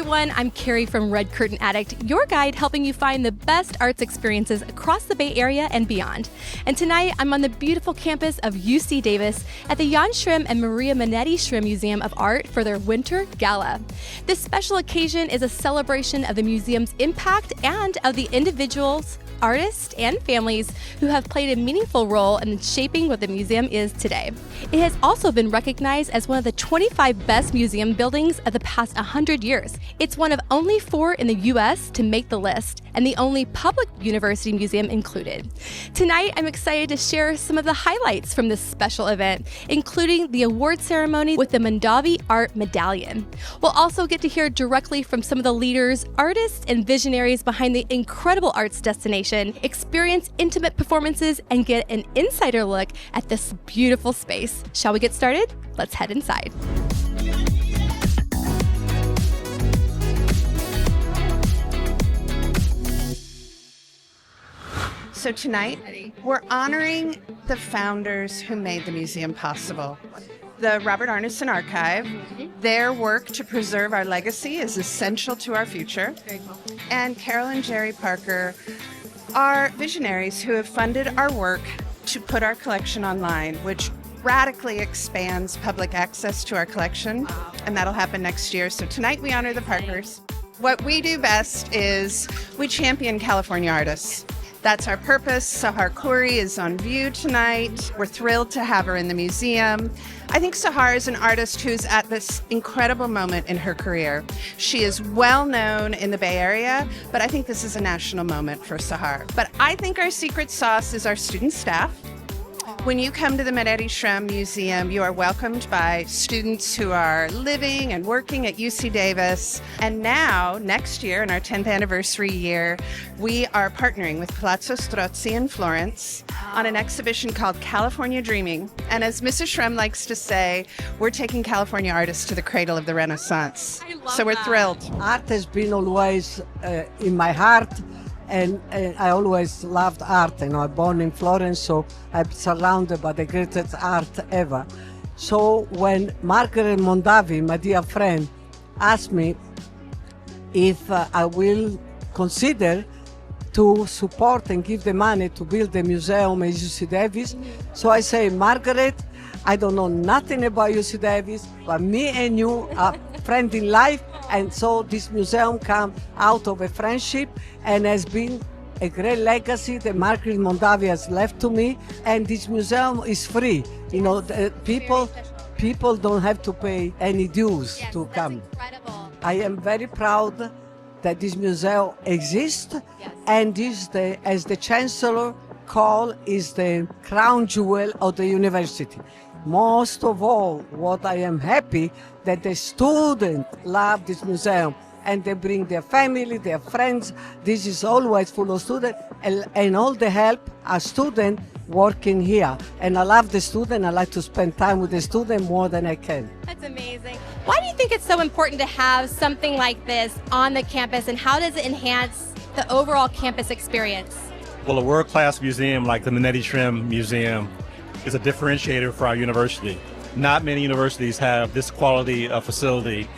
everyone, I'm Carrie from Red Curtain Addict, your guide helping you find the best arts experiences across the Bay Area and beyond. And tonight, I'm on the beautiful campus of UC Davis at the Jan Shrem and Maria Manetti Shrem Museum of Art for their Winter Gala. This special occasion is a celebration of the museum's impact and of the individuals, artists, and families who have played a meaningful role in shaping what the museum is today. It has also been recognized as one of the 25 best museum buildings of the past 100 years. It's one of only 4 in the U.S. to make the list, and the only public university museum included. Tonight, I'm excited to share some of the highlights from this special event, including the award ceremony with the Mondavi Art Medallion. We'll also get to hear directly from some of the leaders, artists, and visionaries behind the incredible arts destination, experience intimate performances, and get an insider look at this beautiful space. Shall we get started? Let's head inside. So tonight, we're honoring the founders who made the museum possible. The Robert Arneson Archive, their work to preserve our legacy is essential to our future. And Carol and Jerry Parker are visionaries who have funded our work to put our collection online, which radically expands public access to our collection, and that'll happen next year. So tonight we honor the Parkers. What we do best is we champion California artists. That's our purpose. Sahar Khoury is on view tonight. We're thrilled to have her in the museum. I think Sahar is an artist who's at this incredible moment in her career. She is well known in the Bay Area, but I think this is a national moment for Sahar. But I think our secret sauce is our student staff. When you come to the Manetti Shrem Museum, you are welcomed by students who are living and working at UC Davis. And now, next year, in our 10th anniversary year, we are partnering with Palazzo Strozzi in Florence on an exhibition called California Dreaming. And as Mrs. Shrem likes to say, we're taking California artists to the cradle of the Renaissance. So we're thrilled. Art has been always in my heart. And I always loved art. You know, I'm born in Florence, so I'm surrounded by the greatest art ever. So when Margaret Mondavi, my dear friend, asked me if I will consider to support and give the money to build the museum at UC Davis, so I say, Margaret, I don't know nothing about UC Davis, but me and you are friends in life, and so this museum come out of a friendship and has been a great legacy that Margaret Mondavi has left to me. And this museum is free. You know, the people don't have to pay any dues to come. Incredible. I am very proud that this museum exists, and this, as the Chancellor called, is the crown jewel of the university. Most of all, what I am happy that the students love this museum and they bring their family, their friends. This is always full of students, and all the help a student working here. And I love the student. I like to spend time with the student more than I can. That's amazing. Why do you think it's so important to have something like this on the campus, and how does it enhance the overall campus experience? Well, a world-class museum like the Manetti Shrem Museum is a differentiator for our university. Not many universities have this quality of facility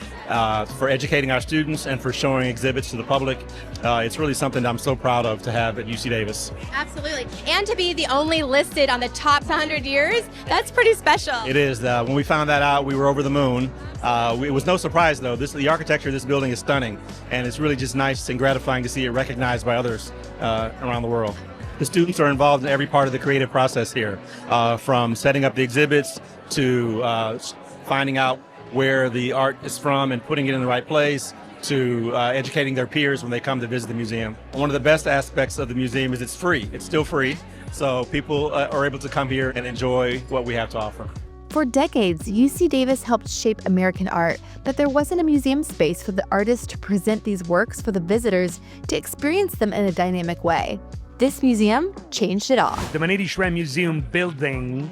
for educating our students and for showing exhibits to the public. It's really something I'm so proud of to have at UC Davis. Absolutely. And to be the only listed on the top 100 years, that's pretty special. It is. When we found that out, we were over the moon. It was no surprise, though. The architecture of this building is stunning, and it's really just nice and gratifying to see it recognized by others around the world. The students are involved in every part of the creative process here, from setting up the exhibits to finding out where the art is from and putting it in the right place, to educating their peers when they come to visit the museum. One of the best aspects of the museum is it's free. It's still free, so people are able to come here and enjoy what we have to offer. For decades, UC Davis helped shape American art, but there wasn't a museum space for the artists to present these works for the visitors to experience them in a dynamic way. This museum changed it all. The Manetti Shrem Museum building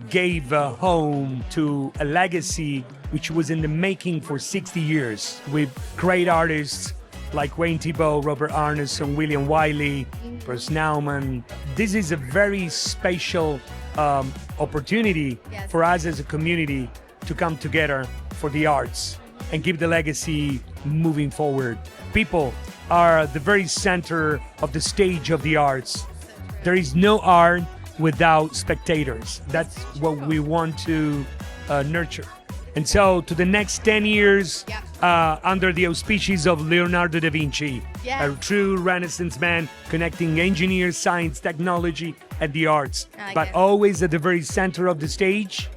gave a home to a legacy which was in the making for 60 years with great artists like Wayne Thiebaud, Robert Arneson, William Wiley, Bruce Nauman. This is a very special opportunity for us as a community to come together for the arts. and keep the legacy moving forward. People are the very center of the stage of the arts. There is no art without spectators. That's what we want to nurture. And so to the next 10 years, under the auspices of Leonardo da Vinci, a true Renaissance man connecting engineers, science, technology, and the arts, but always at the very center of the stage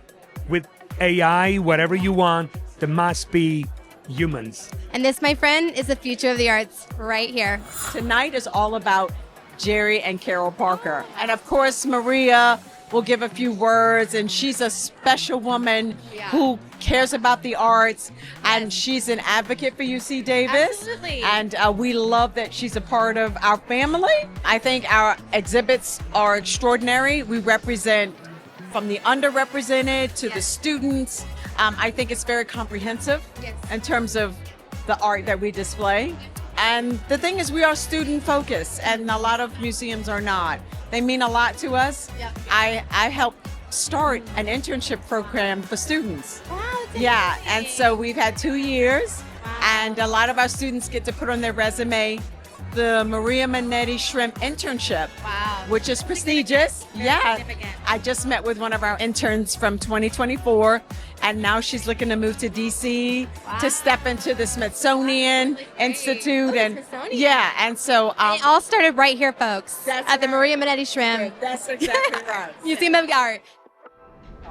with AI, whatever you want, there must be humans. And this, my friend, is the future of the arts right here. Tonight is all about Jerry and Carol Parker. And of course, Maria will give a few words, and she's a special woman who cares about the arts, and she's an advocate for UC Davis. Absolutely. And we love that she's a part of our family. I think our exhibits are extraordinary. We represent from the underrepresented to the students. I think it's very comprehensive in terms of the art that we display. And the thing is, we are student focused, and a lot of museums are not. They mean a lot to us. I helped start an internship program for students. Wow, that's Yeah, amazing. and so we've had 2 years, and a lot of our students get to put on their resume the Maria Manetti Shrem internship, Wow. which is prestigious. significant. I just met with one of our interns from 2024, and now she's looking to move to DC to step into the Smithsonian Institute. Oh, And Smithsonian. and so It all started right here, folks, That's at the right. Maria Manetti Shrem that's exactly right. Museum of Art.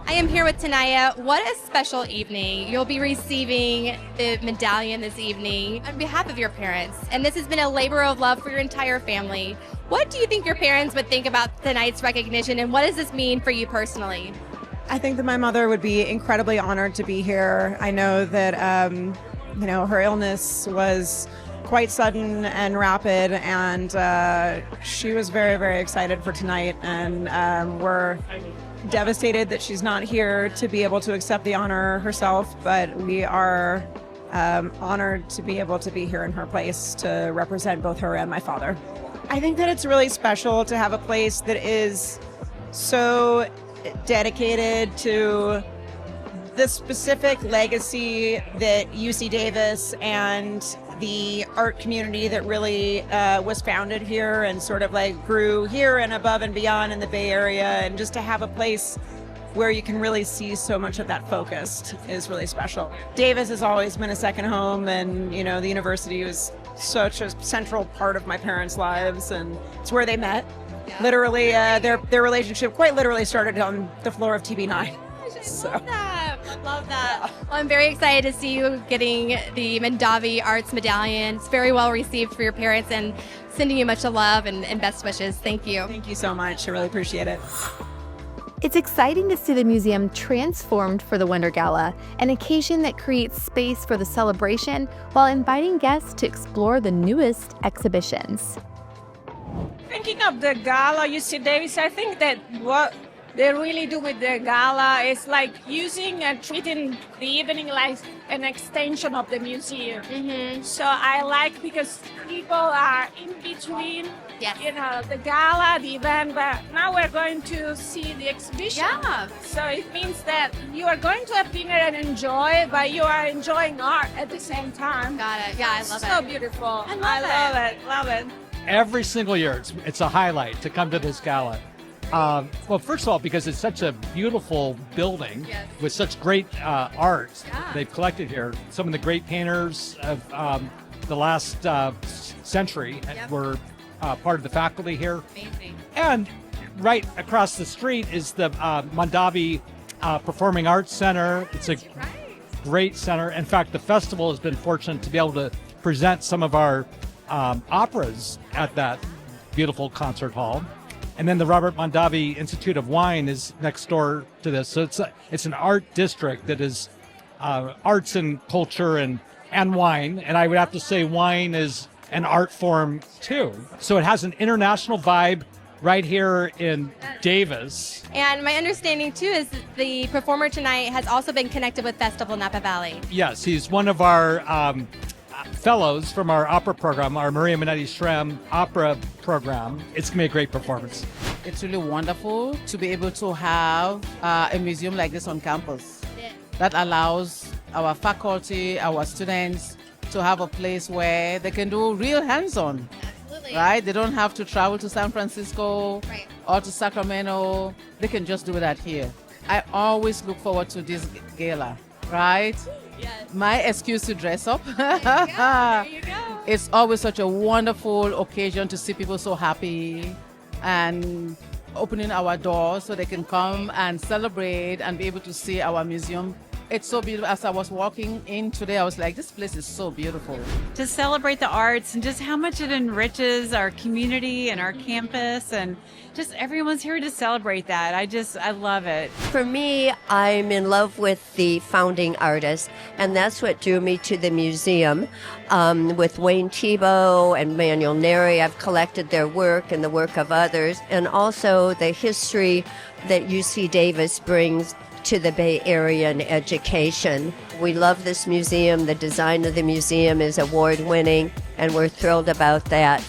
I am here with Tanaya. What a special evening. You'll be receiving the medallion this evening on behalf of your parents. And this has been a labor of love for your entire family. What do you think your parents would think about tonight's recognition, and what does this mean for you personally? I think that my mother would be incredibly honored to be here. I know that, her illness was quite sudden and rapid, and she was very, very excited for tonight. And we're devastated that she's not here to be able to accept the honor herself, but we are honored to be able to be here in her place to represent both her and my father. I think that it's really special to have a place that is so dedicated to the specific legacy that UC Davis and the art community that really was founded here and sort of like grew here and above and beyond in the Bay Area. And just to have a place where you can really see so much of that focused is really special. Davis has always been a second home, and the university was such a central part of my parents' lives, and it's where they met. Literally, their relationship quite literally started on the floor of TB9. So. Love that. Love that. Well, I'm very excited to see you getting the Mondavi Arts Medallion. It's very well received for your parents, and sending you much love and best wishes. Thank you. Thank you so much. I really appreciate it. It's exciting to see the museum transformed for the Winter Gala, an occasion that creates space for the celebration while inviting guests to explore the newest exhibitions. Thinking of the Gala, UC Davis, I think that what they really do with the Gala is like using and treating the evening like an extension of the museum. So I like, because people are in between, the Gala, the event, but now we're going to see the exhibition. So it means that you are going to have dinner and enjoy, but you are enjoying art at the same time. Got it. Yeah, I love it. So beautiful. I love it. Every single year, it's a highlight to come to this gala. Well, first of all, because it's such a beautiful building with such great art they've collected here. Some of the great painters of the last century were part of the faculty here. Amazing. And right across the street is the Mondavi Performing Arts Center. It's a great center. In fact, the festival has been fortunate to be able to present some of our operas at that beautiful concert hall. And then the Robert Mondavi Institute of Wine is next door to this. So it's an art district that is arts and culture and wine. And I would have to say wine is an art form too. So it has an international vibe right here in Davis. And my understanding too is that the performer tonight has also been connected with Festival Napa Valley. Yes, he's one of our fellows from our opera program, our Maria Manetti Shrem opera program. It's going to be a great performance. It's really wonderful to be able to have a museum like this on campus that allows our faculty, our students to have a place where they can do real hands-on. Absolutely. Right? They don't have to travel to San Francisco or to Sacramento. They can just do that here. I always look forward to this gala, right? Yes. My excuse to dress up. There you go. It's always such a wonderful occasion to see people so happy and opening our doors so they can come and celebrate and be able to see our museum. It's so beautiful. As I was walking in today, I was like, this place is so beautiful. To celebrate the arts and just how much it enriches our community and our campus, and just everyone's here to celebrate that. I love it. For me, I'm in love with the founding artists, and that's what drew me to the museum. With Wayne Thiebaud and Manuel Neri, I've collected their work and the work of others, and also the history that UC Davis brings to the Bay Area in education. We love this museum. The design of the museum is award-winning, and we're thrilled about that.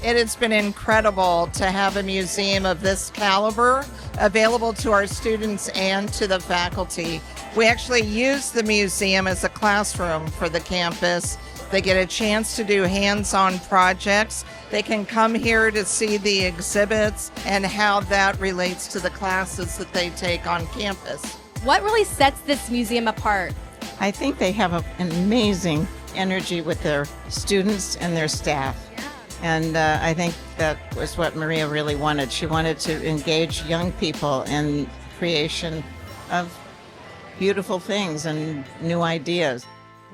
It has been incredible to have a museum of this caliber available to our students and to the faculty. We actually use the museum as a classroom for the campus. They get a chance to do hands-on projects. They can come here to see the exhibits and how that relates to the classes that they take on campus. What really sets this museum apart? I think they have an amazing energy with their students and their staff. And I think that was what Maria really wanted. She wanted to engage young people in creation of beautiful things and new ideas.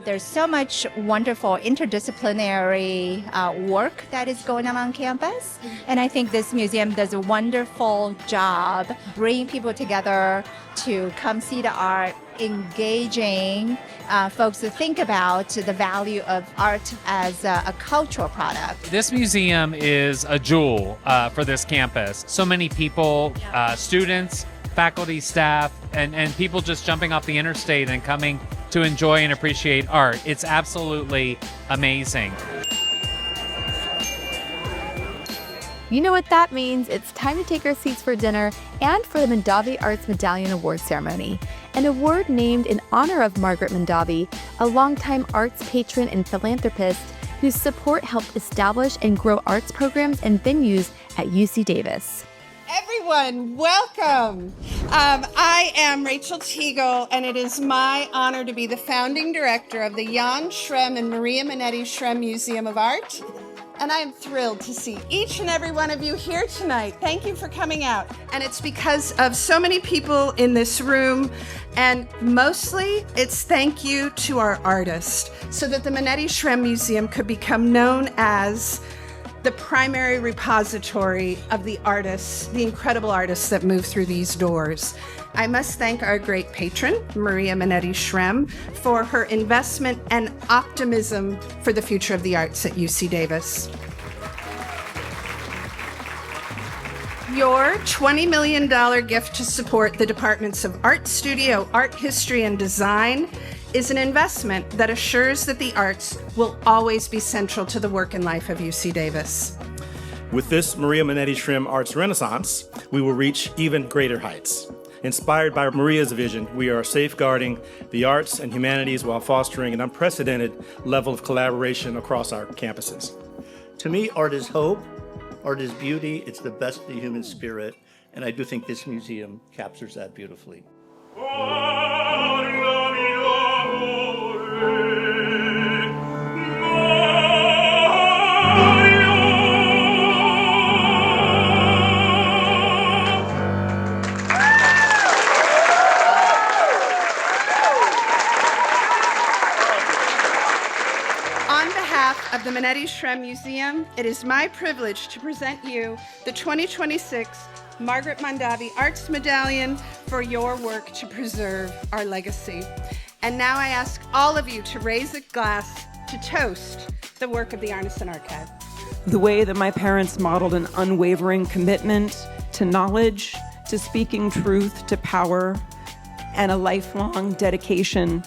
There's so much wonderful interdisciplinary work that is going on campus. And I think this museum does a wonderful job bringing people together to come see the art, engaging folks to think about the value of art as a cultural product. This museum is a jewel for this campus. So many people, students, faculty, staff, and people just jumping off the interstate and coming to enjoy and appreciate art. It's absolutely amazing. You know what that means. It's time to take our seats for dinner and for the Mondavi Arts Medallion Award Ceremony, an award named in honor of Margaret Mondavi, a longtime arts patron and philanthropist whose support helped establish and grow arts programs and venues at UC Davis. Everyone, welcome. I am Rachel Teagle, and it is my honor to be the founding director of the Jan Shrem and Maria Manetti Shrem Museum of Art. And I am thrilled to see each and every one of you here tonight. Thank you for coming out. And it's because of so many people in this room, and mostly it's thank you to our artists, so that the Manetti Shrem Museum could become known as the primary repository of the artists, the incredible artists that move through these doors. I must thank our great patron, Maria Manetti Shrem, for her investment and optimism for the future of the arts at UC Davis. Your $20 million gift to support the departments of Art Studio, Art History, and Design is an investment that assures that the arts will always be central to the work and life of UC Davis. With this Maria Manetti Shrem Arts Renaissance, we will reach even greater heights. Inspired by Maria's vision, we are safeguarding the arts and humanities while fostering an unprecedented level of collaboration across our campuses. To me, art is hope, art is beauty, it's the best of the human spirit, and I do think this museum captures that beautifully. Of the Manetti Shrem Museum, it is my privilege to present you the 2026 Margaret Mondavi Arts Medallion for your work to preserve our legacy. And now I ask all of you to raise a glass to toast the work of the Arneson Archive. The way that my parents modeled an unwavering commitment to knowledge, to speaking truth to power, and a lifelong dedication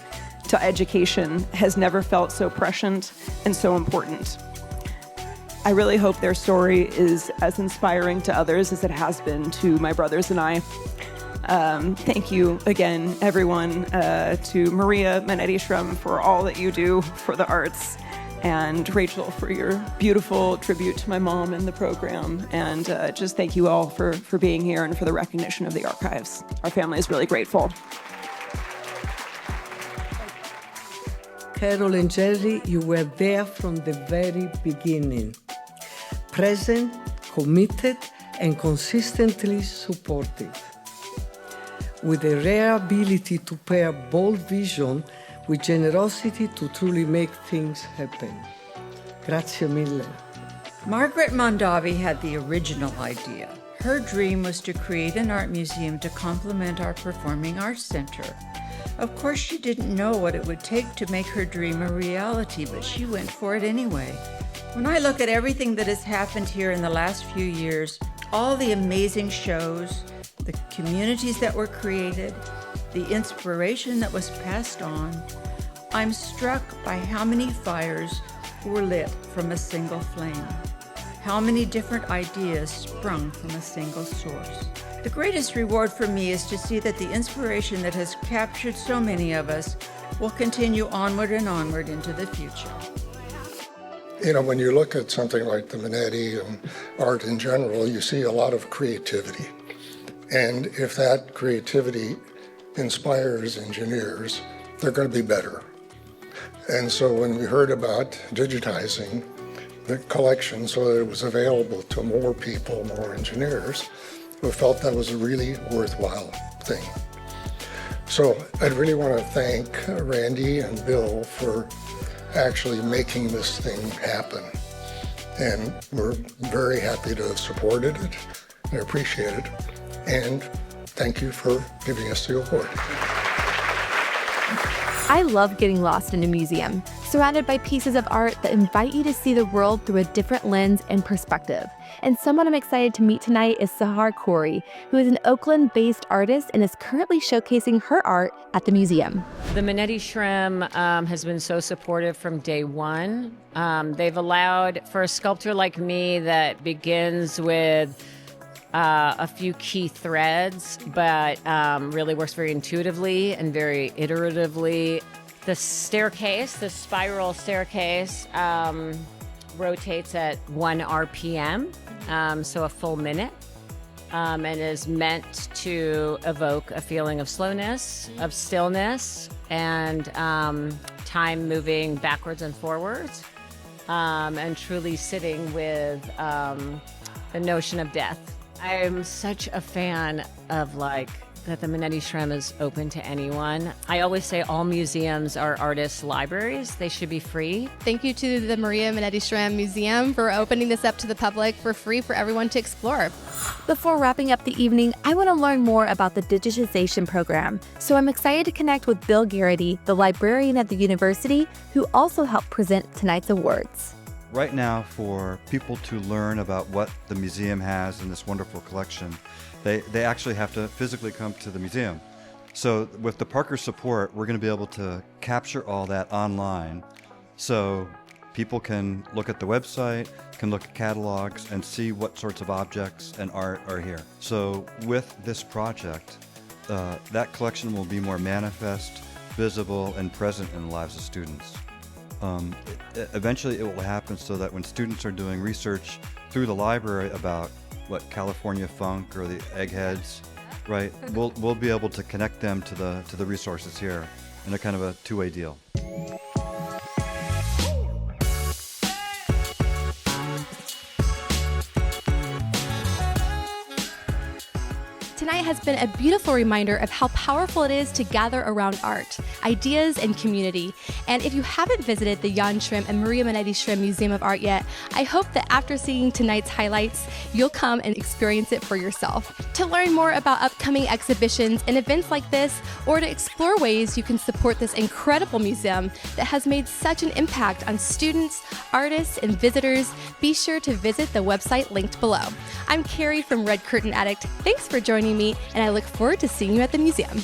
to education has never felt so prescient and so important. I really hope their story is as inspiring to others as it has been to my brothers and I. Thank you again, everyone, to Maria Manetti Shrem for all that you do for the arts, and Rachel for your beautiful tribute to my mom in the program. And just thank you all for being here and for the recognition of the archives. Our family is really grateful. Carol and Jerry, you were there from the very beginning. Present, committed, and consistently supportive. With a rare ability to pair bold vision with generosity to truly make things happen. Grazie mille. Margaret Mondavi had the original idea. Her dream was to create an art museum to complement our Performing Arts Center. Of course, she didn't know what it would take to make her dream a reality, but she went for it anyway. When I look at everything that has happened here in the last few years, all the amazing shows, the communities that were created, the inspiration that was passed on, I'm struck by how many fires were lit from a single flame, how many different ideas sprung from a single source. The greatest reward for me is to see that the inspiration that has captured so many of us will continue onward and onward into the future. You know, when you look at something like the Manetti and art in general, you see a lot of creativity. And if that creativity inspires engineers, they're going to be better. And so when we heard about digitizing the collection so that it was available to more people, more engineers, we felt that was a really worthwhile thing. So I'd really want to thank Randy and Bill for actually making this thing happen. And we're very happy to have supported it and appreciate it. And thank you for giving us the award. I love getting lost in a museum, surrounded by pieces of art that invite you to see the world through a different lens and perspective. And someone I'm excited to meet tonight is Sahar Khoury, who is an Oakland-based artist and is currently showcasing her art at the museum. The Manetti Shrem has been so supportive from day one. They've allowed, for a sculptor like me that begins with a few key threads, but really works very intuitively and very iteratively. The staircase, the spiral staircase, rotates at 1 RPM, so a full minute, and is meant to evoke a feeling of slowness, of stillness, and time moving backwards and forwards, and truly sitting with the notion of death. I'm such a fan of that the Manetti Shrem is open to anyone. I always say all museums are artists' libraries. They should be free. Thank you to the Maria Manetti Shrem Museum for opening this up to the public for free for everyone to explore. Before wrapping up the evening, I want to learn more about the digitization program. So I'm excited to connect with Bill Garrity, the librarian at the university, who also helped present tonight's awards. Right now, for people to learn about what the museum has in this wonderful collection, they actually have to physically come to the museum. So with the Parker support, we're going to be able to capture all that online. So people can look at the website, can look at catalogs, and see what sorts of objects and art are here. So with this project, that collection will be more manifest, visible, and present in the lives of students. Eventually it will happen so that when students are doing research through the library about what California funk or the eggheads, right, we'll be able to connect them to the resources here in a kind of a two-way deal. Tonight has been a beautiful reminder of how powerful it is to gather around art, ideas, and community. And if you haven't visited the Jan Shrem and Maria Manetti Shrem Museum of Art yet, I hope that after seeing tonight's highlights, you'll come and experience it for yourself. To learn more about upcoming exhibitions and events like this, or to explore ways you can support this incredible museum that has made such an impact on students, artists, and visitors, be sure to visit the website linked below. I'm Carrie from Red Curtain Addict. Thanks for joining me, and I look forward to seeing you at the museum.